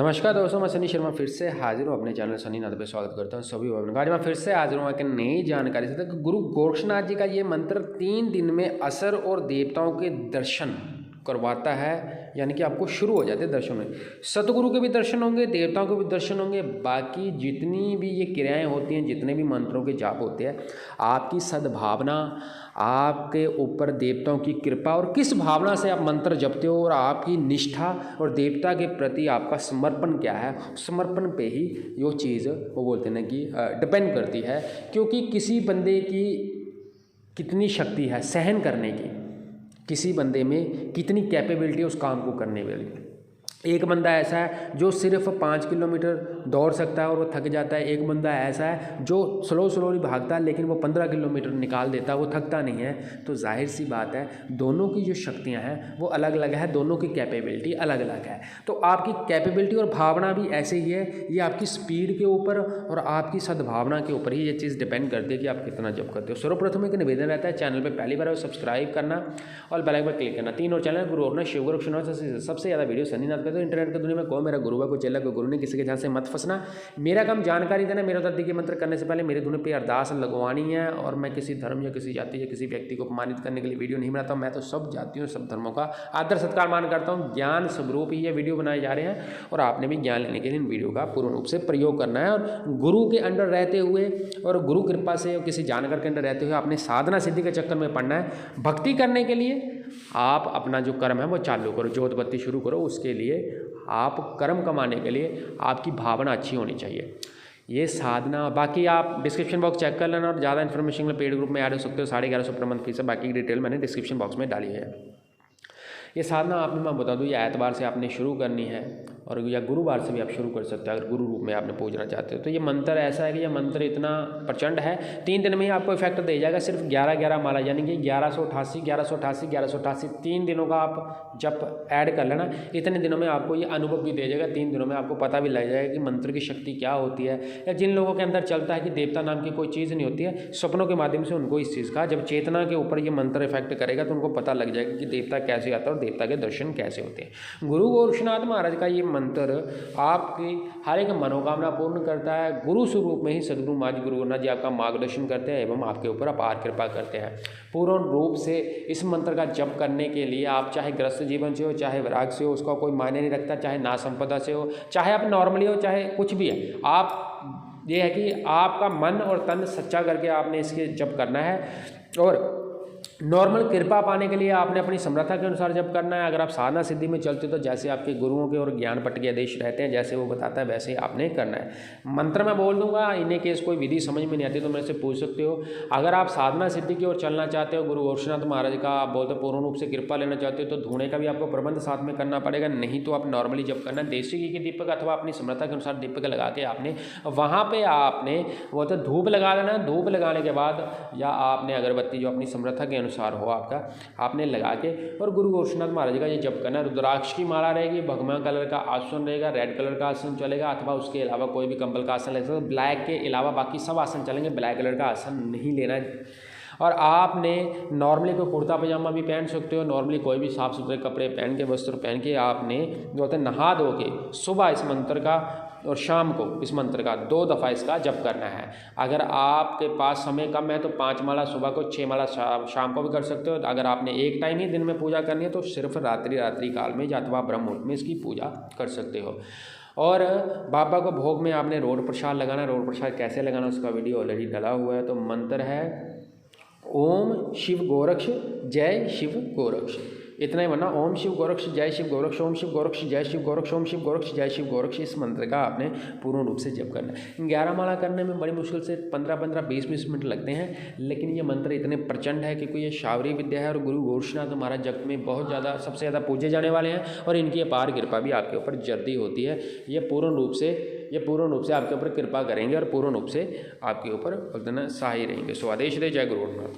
नमस्कार दोस्तों, मैं सनी शर्मा फिर से हाजिर हूँ अपने चैनल सनी नाथ पे। स्वागत करता हूँ सभी भाइयों का। आज मैं फिर से हाजिर हूँ एक नई जानकारी से। तो गुरु गोरक्षनाथ जी का ये मंत्र 3 दिन में असर और देवताओं के दर्शन करवाता है, यानी कि आपको शुरू हो जाते हैं दर्शन में। सतगुरु के भी दर्शन होंगे, देवताओं के भी दर्शन होंगे, बाकी जितनी भी ये क्रियाएं होती हैं, जितने भी मंत्रों के जाप होते हैं, आपकी सद्भावना, आपके ऊपर देवताओं की कृपा और किस भावना से आप मंत्र जपते हो और आपकी निष्ठा और देवता के प्रति आपका समर्पण क्या है, समर्पण पे ही वो चीज़ वो बोलते हैं ना कि डिपेंड करती है। क्योंकि किसी बंदे की कितनी शक्ति है सहन करने की, किसी बंदे में कितनी कैपेबिलिटी है उस काम को करने वाली। एक बंदा ऐसा है जो सिर्फ 5 किलोमीटर दौड़ सकता है और वो थक जाता है। एक बंदा ऐसा है जो स्लोली भागता है लेकिन वो 15 किलोमीटर निकाल देता है, वो थकता नहीं है। तो जाहिर सी बात है, दोनों की जो शक्तियां हैं वो अलग अलग है, दोनों की कैपेबिलिटी अलग अलग है। तो आपकी कैपेबिलिटी और भावना भी ऐसे ही है। ये आपकी स्पीड के ऊपर और आपकी सद्भावना के ऊपर ही ये चीज़ डिपेंड करती है कि आप कितना जप करते हो। सर्वप्रथम एक निवेदन रहता है, चैनल पर पहली बार है सब्सक्राइब करना और बेल आइकन पर क्लिक करना। 3 और चैनल गुरु और शिव गुरु सबसे ज़्यादा वीडियो सनी नाथ। तो इंटरनेट की दुनिया में कोई मेरा गुरु है, कोई चेला, कोई गुरु नहीं, किसी के ध्यान से मत फंसना। मेरा काम जानकारी देना। मेरा दर्दी के मंत्र करने से पहले मेरे धुन पे अरदास लगवानी है। और मैं किसी धर्म या किसी जाति या किसी व्यक्ति को अपमानित करने के लिए वीडियो नहीं बनाता हूँ। मैं तो सब जातियों सब धर्मों का आदर सत्कार मान करता हूँ। ज्ञान स्वरूप ही ये वीडियो बनाए जा रहे हैं और आपने भी ज्ञान लेने के लिए इन वीडियो का पूर्ण रूप से प्रयोग करना है। और गुरु के अंडर रहते हुए और गुरु कृपा से और किसी जानकार के अंडर रहते हुए आपने साधना सिद्धि के चक्कर में पढ़ना है। भक्ति करने के लिए आप अपना जो कर्म है वो चालू करो, जोत बत्ती शुरू करो। उसके लिए आप कर्म कमाने के लिए आपकी भावना अच्छी होनी चाहिए। ये साधना, बाकी आप डिस्क्रिप्शन बॉक्स चेक कर लेना और ज़्यादा इन्फॉर्मेशन में पेड ग्रुप में ऐड हो सकते हो। 1150 पर मंथ फीस है। बाकी की डिटेल मैंने डिस्क्रिप्शन बॉक्स में डाली है। ये साधना आपने मैं बता दूँ, ये एतवार से आपने शुरू करनी है और या गुरुवार से भी आप शुरू कर सकते हो अगर गुरु रूप में आपने पूजना चाहते हो। तो ये मंत्र ऐसा है कि ये मंत्र इतना प्रचंड है, 3 दिन में ही आपको इफेक्ट दे जाएगा। सिर्फ 11 माला यानी कि 1188 3 दिनों का आप जब ऐड कर लेना, इतने दिनों में आपको ये अनुभव भी दे जाएगा। 3 दिनों में आपको पता भी लग जाएगा कि मंत्र की शक्ति क्या होती है। या जिन लोगों के अंदर चलता है कि देवता नाम की कोई चीज़ नहीं होती है, सपनों के माध्यम से उनको इस चीज़ का जब चेतना के ऊपर ये मंत्र इफेक्ट करेगा तो उनको पता लग जाएगा कि देवता कैसे आता है और देवता के दर्शन कैसे होते हैं। गुरु गोरक्षनाथ महाराज का ये मंत्र आपकी हर एक मनोकामना पूर्ण करता है। गुरु स्वरूप में ही सदगुरु महाराज गुरु गोरखनाथ जी आपका मार्गदर्शन करते हैं एवं आपके ऊपर अपार कृपा करते हैं। पूर्ण रूप से इस मंत्र का जप करने के लिए आप चाहे ग्रस्त जीवन से हो, चाहे वैराग से हो, उसका कोई मायने नहीं रखता। चाहे ना संपदा से हो, चाहे आप नॉर्मली हो, चाहे कुछ भी है, आप ये है कि आपका मन और तन सच्चा करके आपने इसके जप करना है। और नॉर्मल कृपा पाने के लिए आपने अपनी समर्था के अनुसार जब करना है। अगर आप साधना सिद्धि में चलते हो तो जैसे आपके गुरुओं के और ज्ञान पट के आदेश रहते हैं, जैसे वो बताता है वैसे आपने करना है। मंत्र मैं बोल दूंगा, इन्हें केस कोई विधि समझ में नहीं आती तो मेरे से पूछ सकते हो। अगर आप साधना सिद्धि की ओर चलना चाहते हो, गुरु गोरक्षनाथ महाराज का आप बोलते पूर्ण रूप से कृपा लेना चाहते हो, तो धूणे का भी आपको प्रबंध साथ में करना पड़ेगा। नहीं तो आप नॉर्मली जब करना, देसी घी के दीपक अथवा अपनी समर्था के अनुसार दीपक लगा के आपने वहाँ पर आपने बोलते धूप लगा देना। धूप लगाने के बाद या आपने अगरबत्ती जो अपनी समर्था के अनुसार हो आपका आपने लगा के और गुरु गोरक्षनाथ महाराज का ये जप करना। रुद्राक्ष की माला रहेगी, भगवा कलर का आसन रहेगा, रेड कलर का आसन चलेगा अथवा उसके अलावा कोई भी कंबल का आसन ले सकते हो। ब्लैक के अलावा बाकी सब आसन चलेंगे, ब्लैक कलर का आसन नहीं लेना है। और आपने नॉर्मली कोई कुर्ता पजामा भी पहन सकते हो, नॉर्मली कोई भी साफ सुथरे कपड़े पहन के, वस्त्र पहन के आपने जो होता है नहा धो के सुबह इस मंत्र का और शाम को इस मंत्र का 2 दफ़ा इसका जप करना है। अगर आपके पास समय कम है तो 5 माला सुबह को, 6 माला शाम को भी कर सकते हो। अगर आपने एक टाइम ही दिन में पूजा करनी है तो सिर्फ रात्रि काल में अथवा ब्रह्म मुहूर्त में इसकी पूजा कर सकते हो। और बाबा को भोग में आपने रोड प्रसाद लगाना। रोड प्रसाद कैसे लगाना उसका वीडियो ऑलरेडी डला हुआ है। तो मंत्र है ओम शिव गोरक्ष जय शिव गोरक्ष, इतना ही बनना। ओम शिव गोरक्ष जय शिव गोरक्ष, ओम शिव गोरक्ष जय शिव गोरक्ष, ओम शिव गोरक्ष जय शिव गोरक्ष। इस मंत्र का आपने पूर्ण रूप से जप करना है। 11 माला करने में बड़ी मुश्किल से 15-15, 20-20 मिनट लगते हैं, लेकिन ये मंत्र इतने प्रचंड है क्योंकि ये शावरी विद्या है और गुरु गोरक्षनाथ महाराज जगत में बहुत ज़्यादा सबसे ज़्यादा पूजे जाने वाले हैं और इनकी अपार कृपा भी आपके ऊपर जल्दी होती है। ये पूर्ण रूप से आपके ऊपर कृपा करेंगे और पूर्ण रूप से आपके ऊपर सहाय रहेंगे। स्वादेश दे, जय गुरु गोरखनाथ।